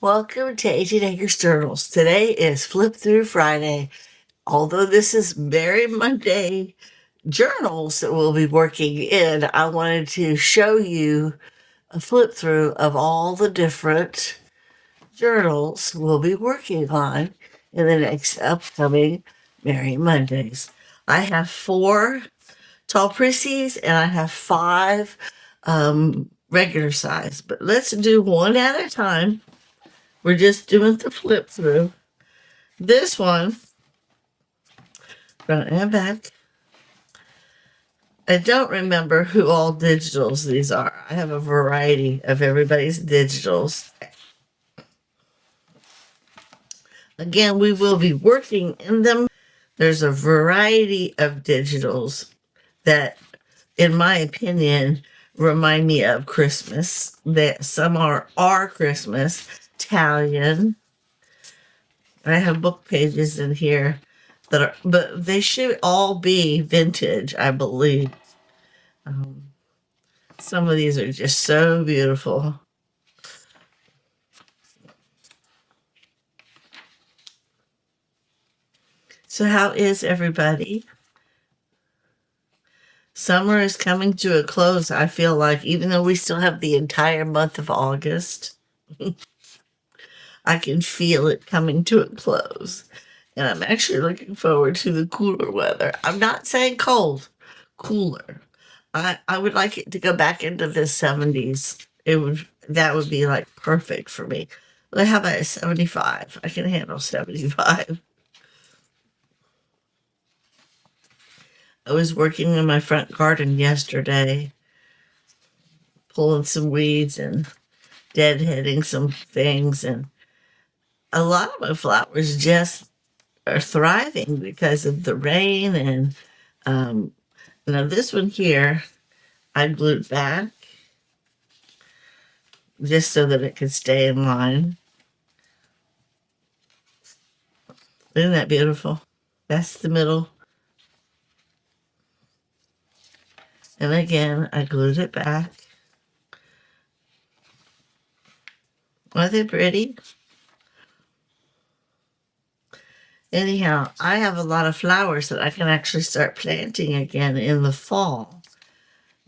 Welcome to 18 Acres Journals. Today is Flip Through Friday. Although this is very Monday journals that we'll be working in, I wanted to show you a flip through of all the different journals we'll be working on in the next upcoming Merry Mondays. I have 4 tall prissies and I have 5 regular size, but let's do one at a time. We're just doing the flip through. This one, front and back. I don't remember who all digitals these are. I have a variety of everybody's digitals. Again, we will be working in them. There's a variety of digitals that, in my opinion, remind me of Christmas. That some are Christmas, Italian. I have Bookpages in here that are, but they should all be vintage, I believe. Some of these are just so beautiful. So how is everybody? Summer is coming to a close, I feel like, even though we still have the entire month of August. I can feel it coming to a close. And I'm actually looking forward to the cooler weather. I'm not saying cold, cooler. I would like it to go back into the 70s. That would be like perfect for me. Like, how about 75? I can handle 75. I was working in my front garden yesterday, pulling some weeds and deadheading some things, and a lot of my flowers just are thriving because of the rain. And this one here, I glued back just so that it could stay in line. Isn't that beautiful? That's the middle. And again, I glued it back. Aren't they pretty? Anyhow, I have a lot of flowers that I can actually start planting again in the fall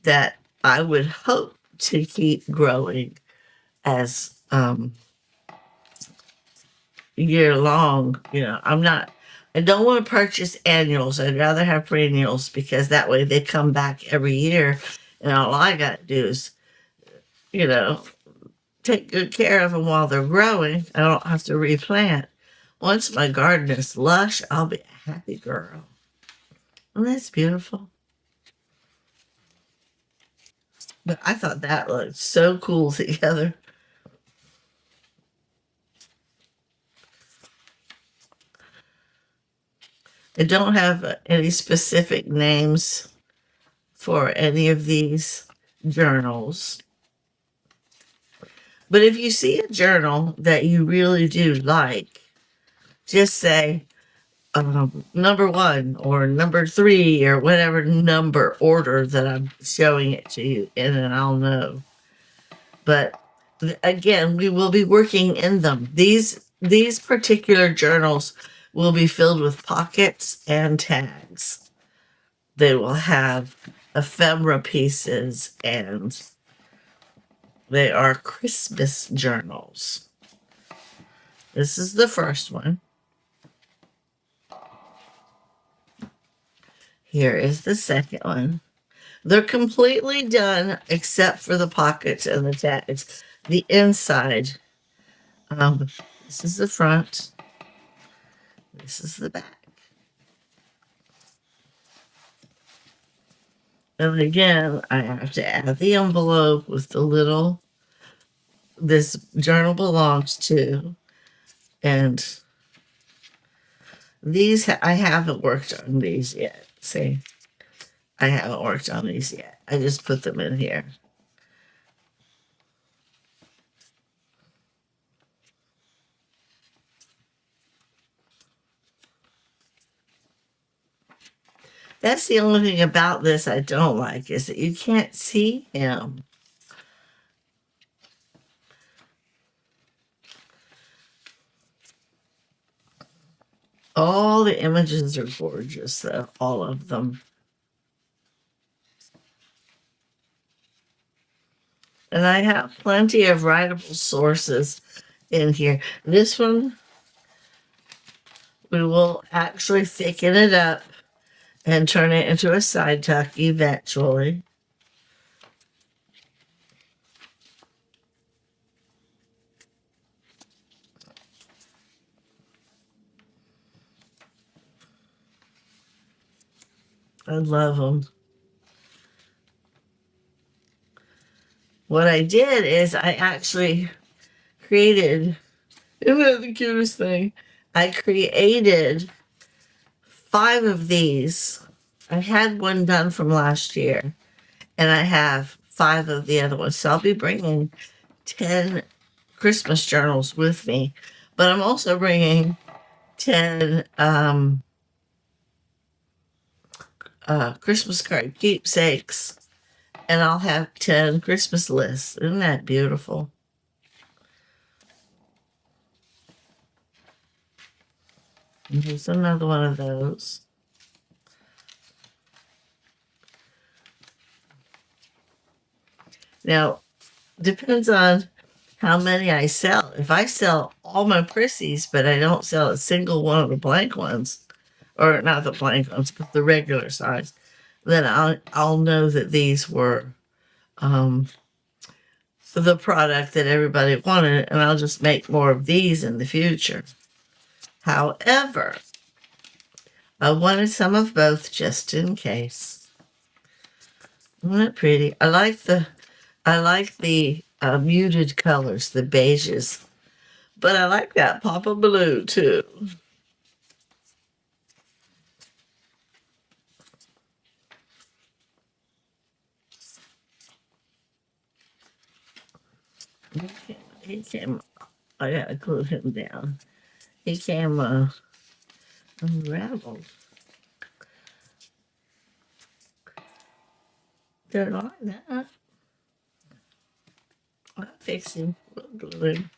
that I would hope to keep growing as year long. I don't want to purchase annuals. I'd rather have perennials because that way they come back every year. And all I got to do is, take good care of them while they're growing. I don't have to replant. Once my garden is lush, I'll be a happy girl. Oh, that's beautiful. But I thought that looked so cool together. I don't have any specific names for any of these journals. But if you see a journal that you really do like, just say number 1 or number 3 or whatever number order that I'm showing it to you in, and I'll know. But again, we will be working in them. These particular journals will be filled with pockets and tags. They will have ephemera pieces, and they are Christmas journals. This is the first one. Here is the second one. They're completely done except for the pockets and the tags. The inside. This is the front. This is the back. And again, I have to add the envelope with the little this journal belongs to. And these, I haven't worked on these yet. See, I haven't worked on these yet. I just put them in here. That's the only thing about this I don't like, is that you can't see him. All the images are gorgeous, though, all of them. And I have plenty of writable sources in here. This one, we will actually thicken it up and turn it into a side tuck eventually. I love them. What I did is I actually created, isn't that the cutest thing? I created 5 of these. I had one done from last year, and I have 5 of the other ones. So I'll be bringing 10 Christmas journals with me, but I'm also bringing 10 Christmas card keepsakes, and I'll have 10 Christmas lists. Isn't that beautiful? And here's another one of those. Now, depends on how many I sell. If I sell all my Prissies, but I don't sell a single one of the blank ones, or not the blank ones, but the regular size, then I'll know that these were the product that everybody wanted, and I'll just make more of these in the future. However, I wanted some of both just in case. Isn't that pretty? I like the muted colors, the beiges, but I like that pop of blue too. He came. I gotta glue him down. He came unraveled. Don't like that. I'll fix him. We'll glue him.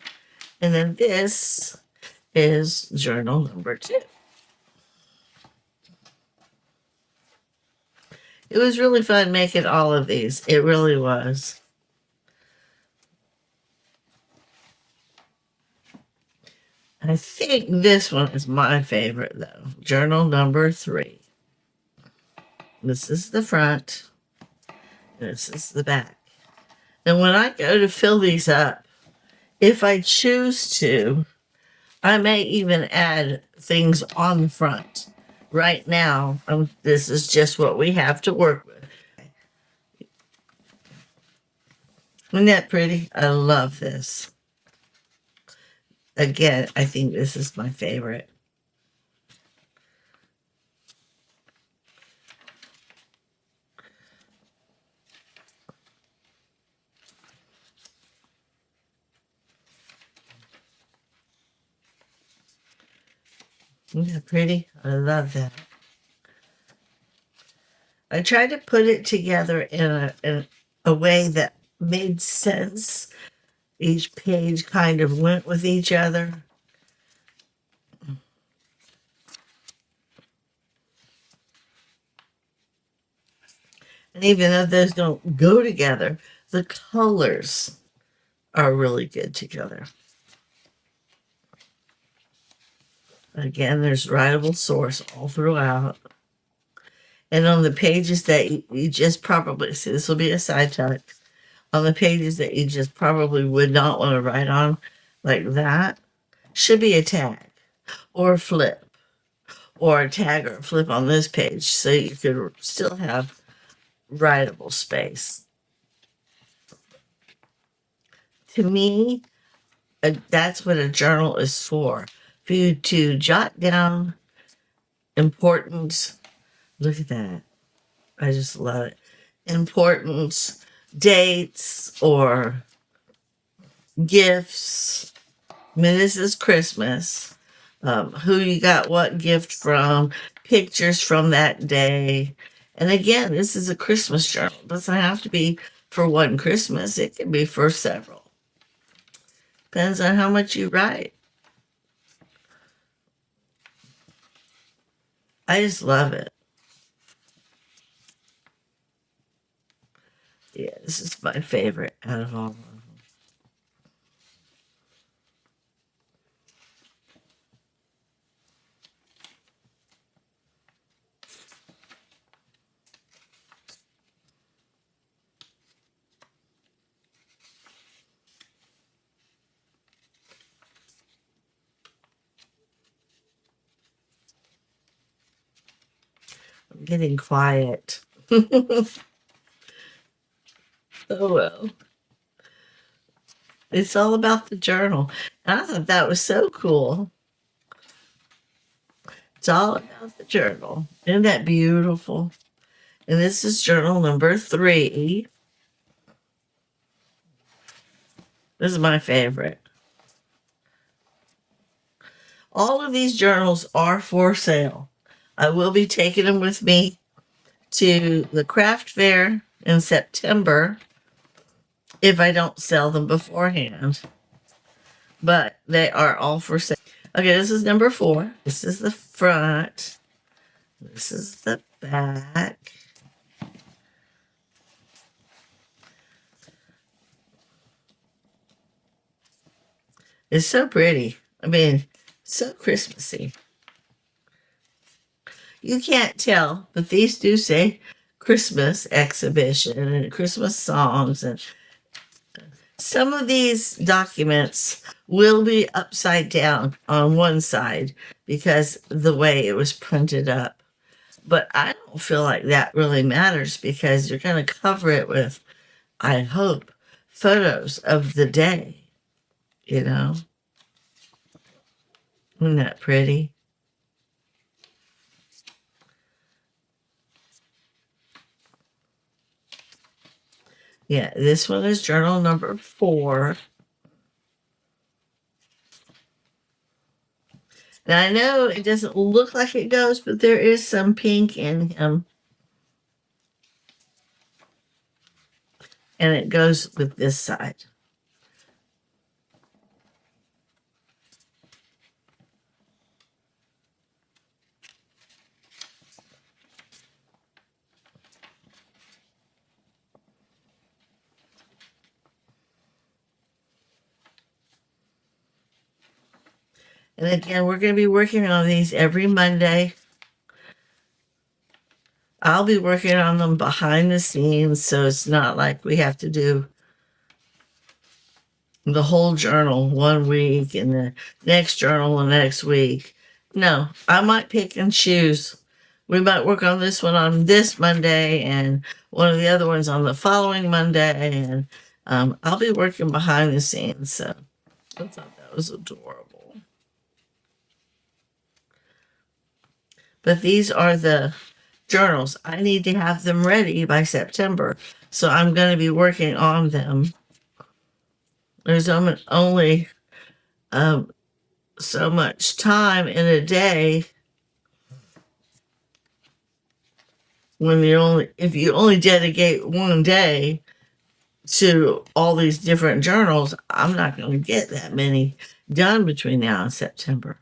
And then this is journal number 2. It was really fun making all of these. It really was. I think this one is my favorite, though. Journal number 3. This is the front. This is the back. And when I go to fill these up, if I choose to, I may even add things on the front. Right now, this is just what we have to work with. Isn't that pretty? I love this. Again, I think this is my favorite. Isn't that pretty? I love that. I tried to put it together in a way that made sense. Each page kind of went with each other. And even though those don't go together, the colors are really good together. Again, there's writable source all throughout. And on the pages that you just probably, see, this will be a side tuck. On the pages that you just probably would not want to write on, like that, should be a tag or a flip, or a tag or a flip on this page, so you could still have writable space. To me, that's what a journal is for you to jot down important, look at that, I just love it, important dates or gifts. I mean, this is Christmas. Who you got what gift from, pictures from that day. And again, this is a Christmas journal. It doesn't have to be for one Christmas. It can be for several. Depends on how much you write. I just love it. Yeah, this is my favorite out of all of them. I'm getting quiet. Oh well. It's all about the journal. And I thought that was so cool. It's all about the journal. Isn't that beautiful? And this is journal number 3. This is my favorite. All of these journals are for sale. I will be taking them with me to the craft fair in September if I don't sell them beforehand. But they are all for sale. Okay, this is number 4. This is the front. This is the back. It's so pretty. I mean, so Christmassy. You can't tell, but these do say Christmas exhibition and Christmas songs. And some of these documents will be upside down on one side because the way it was printed up. But I don't feel like that really matters because you're going to cover it with, I hope, photos of the day, you know? Isn't that pretty? Yeah, this one is journal number 4. Now, I know it doesn't look like it goes, but there is some pink in him. And it goes with this side. And again, we're going to be working on these every Monday. I'll be working on them behind the scenes, so it's not like we have to do the whole journal one week and the next journal the next week. No, I might pick and choose. We might work on this one on this Monday and one of the other ones on the following Monday. And I'll be working behind the scenes. So I thought that was adorable. But these are the journals. I need to have them ready by September. So I'm going to be working on them. There's only so much time in a day when if you only dedicate one day to all these different journals, I'm not going to get that many done between now and September.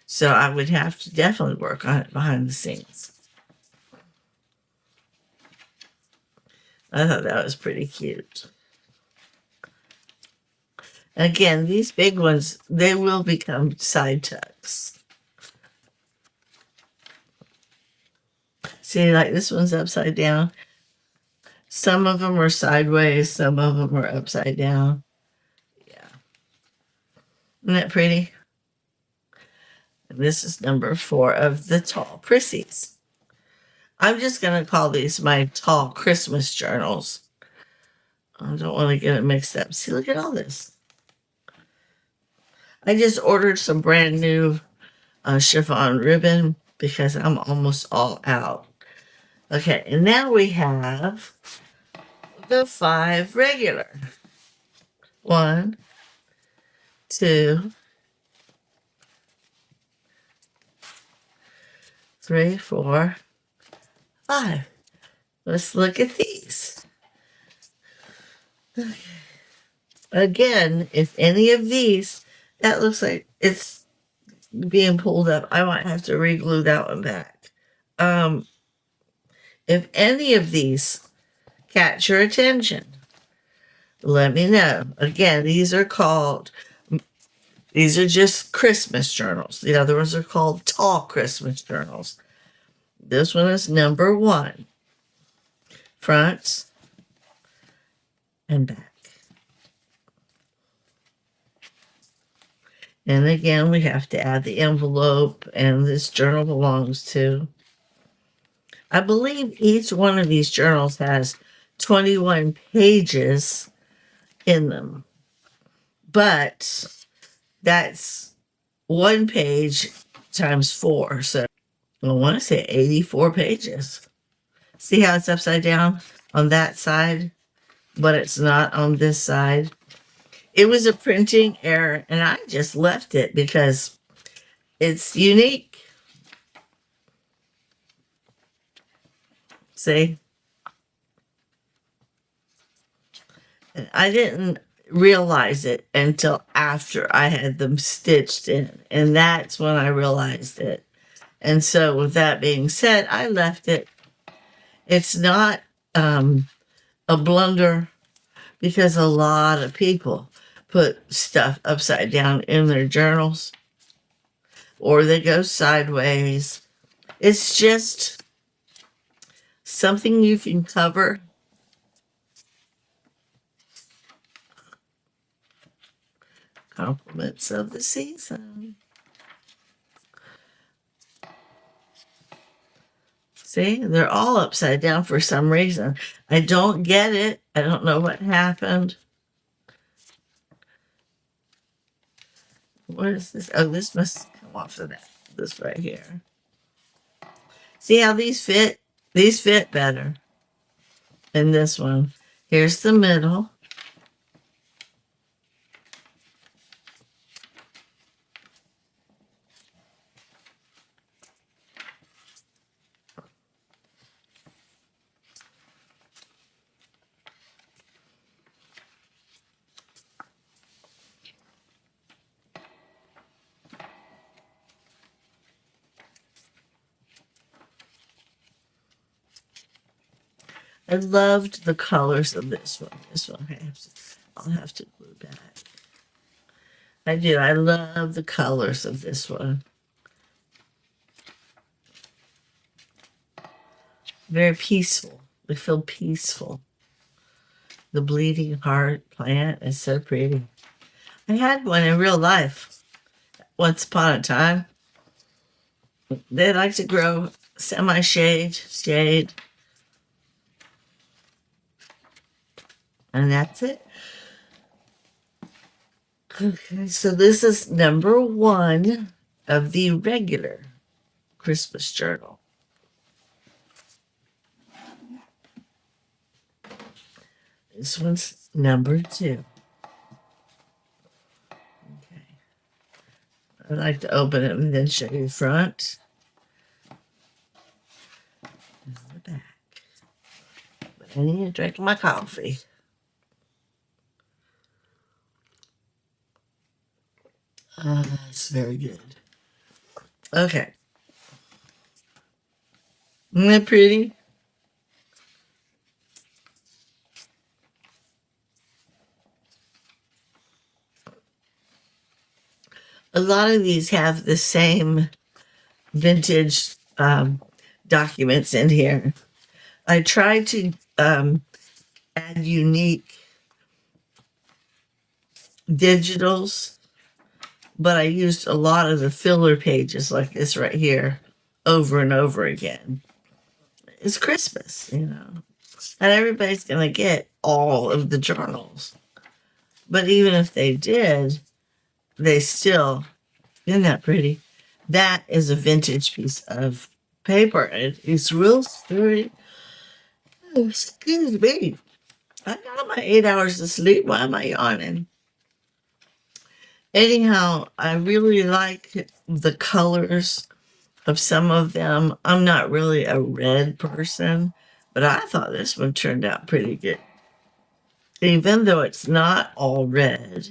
So I would have to definitely work on it behind the scenes. I thought that was pretty cute. Again, these big ones, they will become side tucks. See, like this one's upside down. Some of them are sideways, some of them are upside down. Yeah. Isn't that pretty? And this is number 4 of the tall Prissies. I'm just going to call these my tall Christmas journals. I don't want to get it mixed up. See, look at all this. I just ordered some brand new chiffon ribbon because I'm almost all out. Okay, and now we have the 5 regular. 1, 2, 3, 4, 5. Let's look at these. Okay. Again, if any of these, that looks like it's being pulled up, I might have to re-glue that one back. if any of these catch your attention, let me know. Again, these are just Christmas journals. The other ones are called tall Christmas journals. This one is number 1. Front and back. And again, we have to add the envelope, and this journal belongs to. I believe each one of these journals has 21 pages in them, but that's 1 page times 4. So I want to say 84 pages. See how it's upside down on that side, but it's not on this side? It was a printing error, and I just left it because it's unique. See? And I didn't realize it until after I had them stitched in, and that's when I realized it. And so with that being said, I left it. It's not a blunder, because a lot of people put stuff upside down in their journals, or they go sideways. It's just something you can cover. Compliments of the season. See, they're all upside down for some reason. I don't get it. I don't know what happened. What is this? Oh, this must come off of that. This right here. See how these fit? These fit better than this one. Here's the middle. I loved the colors of this one. This one I'll have to glue back. I do. I love the colors of this one. Very peaceful. They feel peaceful. The bleeding heart plant is so pretty. I had one in real life once upon a time. They like to grow semi-shade, shade. And that's it. Okay, so this is number 1 of the regular Christmas journal. This one's number 2. Okay. I like to open it and then show you the front and the back. But I need to drink my coffee. It's very good. Okay. Isn't that pretty? A lot of these have the same vintage documents in here. I tried to add unique digitals, but I used a lot of the filler pages like this right here over and over again. It's Christmas, and everybody's going to get all of the journals. But even if they did, they still, isn't that pretty? That is a vintage piece of paper. It's real sturdy. Oh, excuse me. I got my 8 hours of sleep. Why am I yawning? Anyhow, I really like the colors of some of them. I'm not really a red person, but I thought this one turned out pretty good. Even though it's not all red,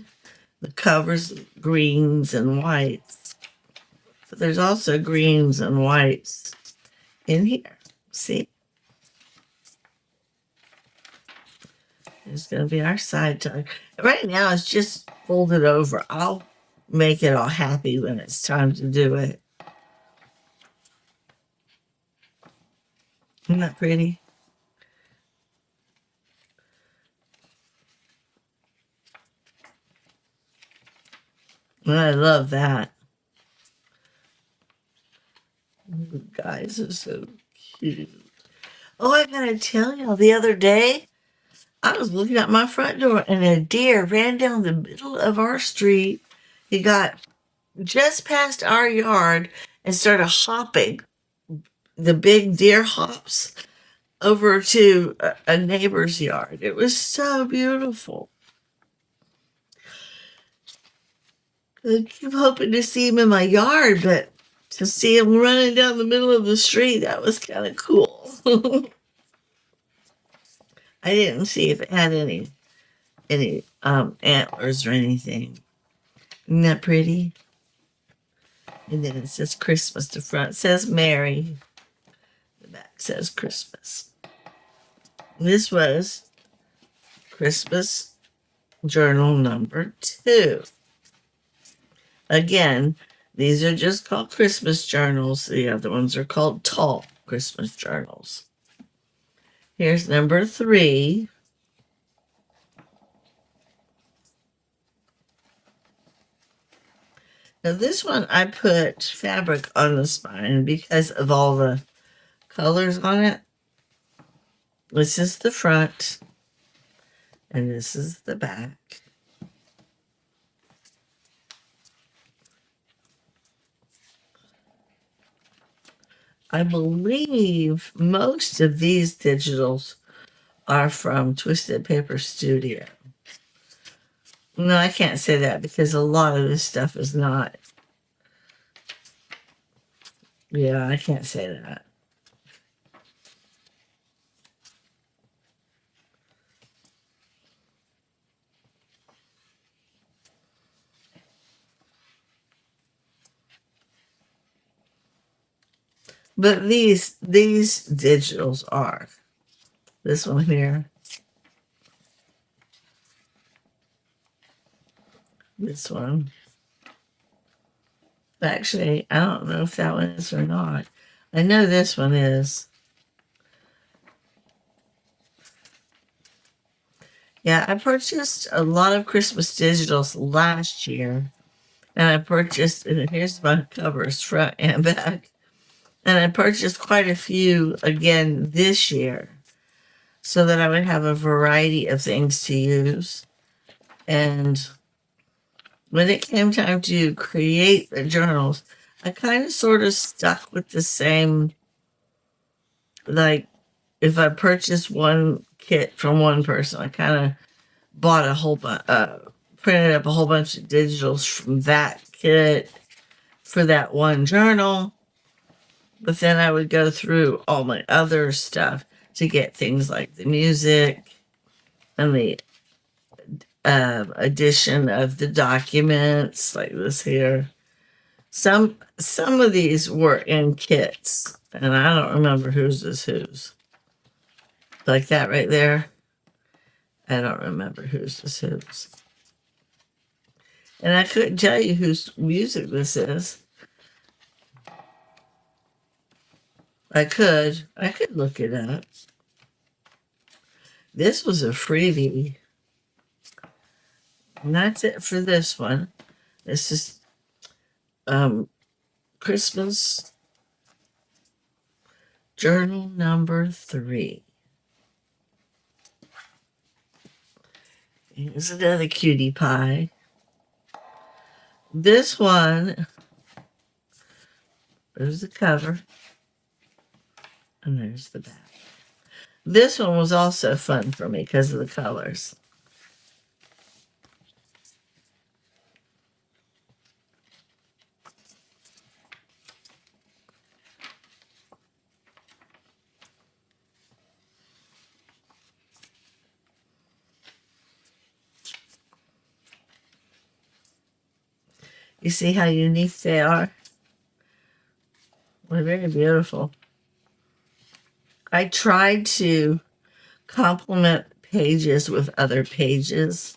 the cover's greens and whites, but there's also greens and whites in here. See? It's going to be our side tuck. Right now, it's just folded over. I'll make it all happy when it's time to do it. Isn't that pretty? I love that. You guys are so cute. Oh, I gotta tell y'all, the other day, I was looking at my front door and a deer ran down the middle of our street. He got just past our yard and started hopping. The big deer hops over to a neighbor's yard. It was so beautiful. I keep hoping to see him in my yard, but to see him running down the middle of the street, that was kind of cool. I didn't see if it had any antlers or anything. Isn't that pretty? And then it says Christmas. The front says Merry. The back says Christmas. This was Christmas journal number 2. Again, these are just called Christmas journals. The other ones are called tall Christmas journals. Here's number 3. Now this one I put fabric on the spine because of all the colors on it. This is the front and this is the back. I believe most of these digitals are from Twisted Paper Studio. No, I can't say that because a lot of this stuff is not. Yeah, I can't say that. But these digitals are. This one here. This one. Actually, I don't know if that one is or not. I know this one is. Yeah, I purchased a lot of Christmas digitals last year. And I purchased, and here's my covers, front and back. And I purchased quite a few again this year so that I would have a variety of things to use. And when it came time to create the journals, I kind of sort of stuck with the same, like if I purchased one kit from one person, I kind of bought a whole bunch, printed up a whole bunch of digitals from that kit for that one journal. But then I would go through all my other stuff to get things like the music and the addition of the documents, like this here. Some of these were in kits, and I don't remember whose is whose. Like that right there. I don't remember whose is whose. And I couldn't tell you whose music this is. I could look it up. This was a freebie. And that's it for this one. This is Christmas journal number 3. Here's another cutie pie. This one, there's the cover, and there's the back. This one was also fun for me because of the colors. You see how unique they are? They're very beautiful. I tried to complement pages with other pages.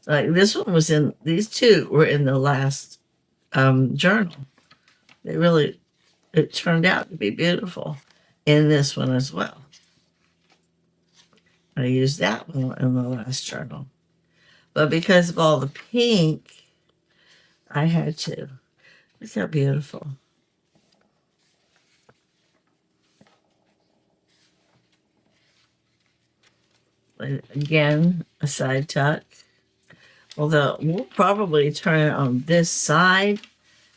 Like this one was in, these two were in the last journal. They really, it turned out to be beautiful in this one as well. I used that one in the last journal. But because of all the pink, I had to. Look how beautiful. And again, a side tuck. Although we'll probably turn it on this side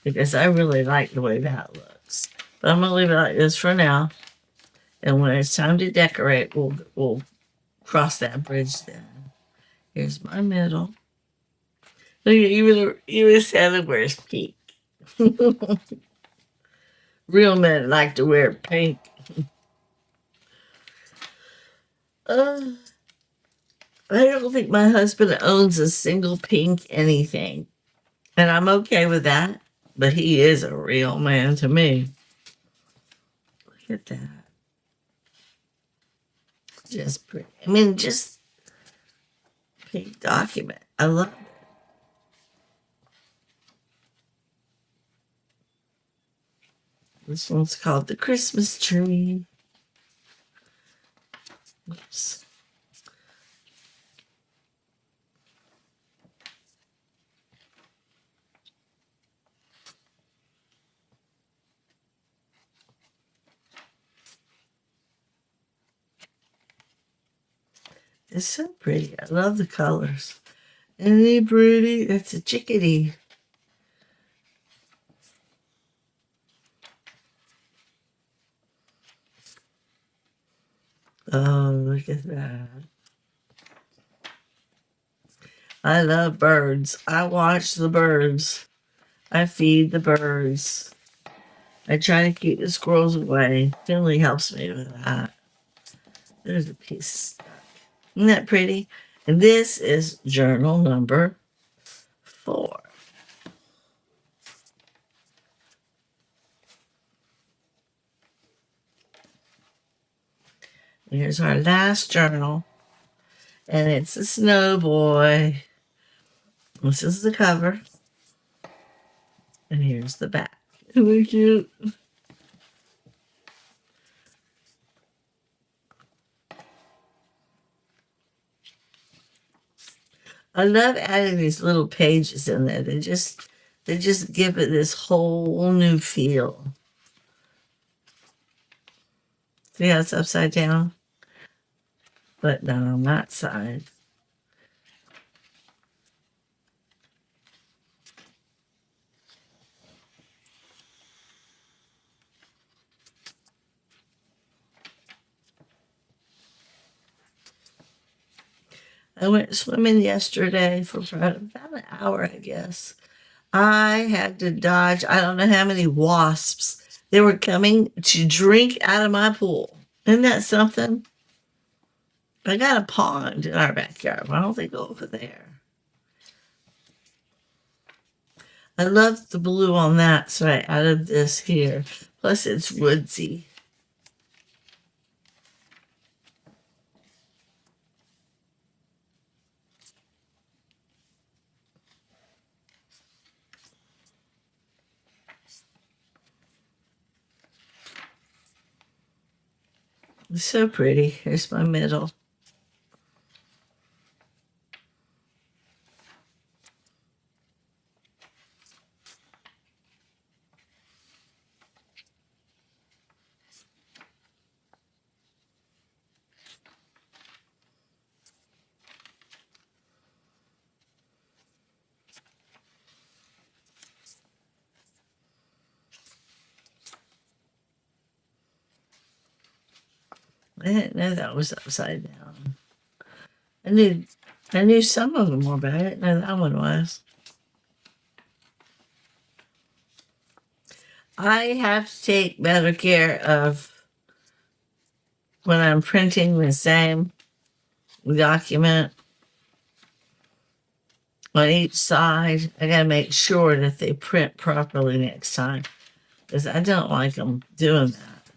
because I really like the way that looks. But I'm going to leave it like this for now. And when it's time to decorate, we'll cross that bridge then. Here's my middle. Look, even Santa wears pink. Real men like to wear pink. I don't think my husband owns a single pink anything. And I'm okay with that. But he is a real man to me. Look at that. Just pretty. I mean, just pink document. I love it. This one's called The Christmas Tree. Oops. It's so pretty. I love the colors. Isn't he pretty? That's a chickadee. Oh, look at that. I love birds. I watch the birds. I feed the birds. I try to keep the squirrels away. Finley helps me with that. There's a piece. Isn't that pretty? And this is journal number 4. Here's our last journal. And it's a snow boy. This is the cover. And here's the back. Isn't it cute? I love adding these little pages in there. They just give it this whole new feel. See how it's upside down? But not on that side. I went swimming yesterday for about an hour, I guess. I had to dodge, I don't know how many wasps. They were coming to drink out of my pool. Isn't that something? I got a pond in our backyard. Why don't they go over there? I love the blue on that, so I added this here. Plus, it's woodsy. It's so pretty. Here's my middle. I didn't know that was upside down. I knew some of them were, but I didn't know that one was. I have to take better care of when I'm printing the same document on each side. I gotta make sure that they print properly next time because I don't like them doing that.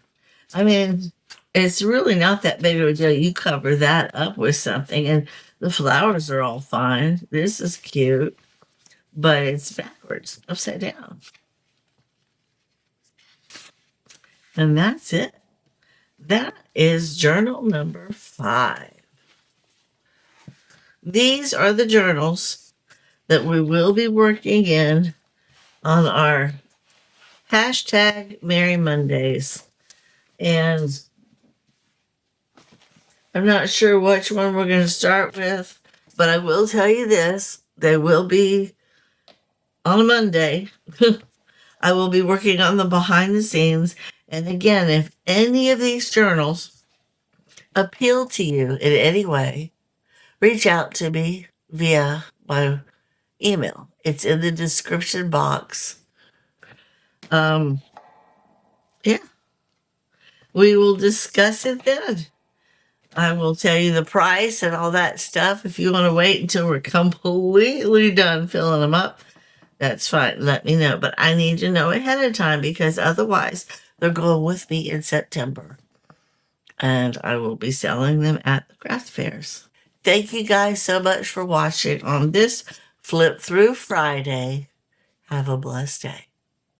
I mean, It's really not that big of a deal. You cover that up with something, and the flowers are all fine. This is cute, but it's backwards, upside down. And that's it. That is journal number 5. These are the journals that we will be working in on our hashtag Merry Mondays. And I'm not sure which one we're going to start with, but I will tell you this. They will be on a Monday. I will be working on the behind the scenes. And again, if any of these journals appeal to you in any way, reach out to me via my email. It's in the description box. Yeah, we will discuss it then. I will tell you the price and all that stuff. If you want to wait until we're completely done filling them up, that's fine. Let me know. But I need to know ahead of time because otherwise they're going with me in September. And I will be selling them at the craft fairs. Thank you guys so much for watching on this Flip Through Friday. Have a blessed day.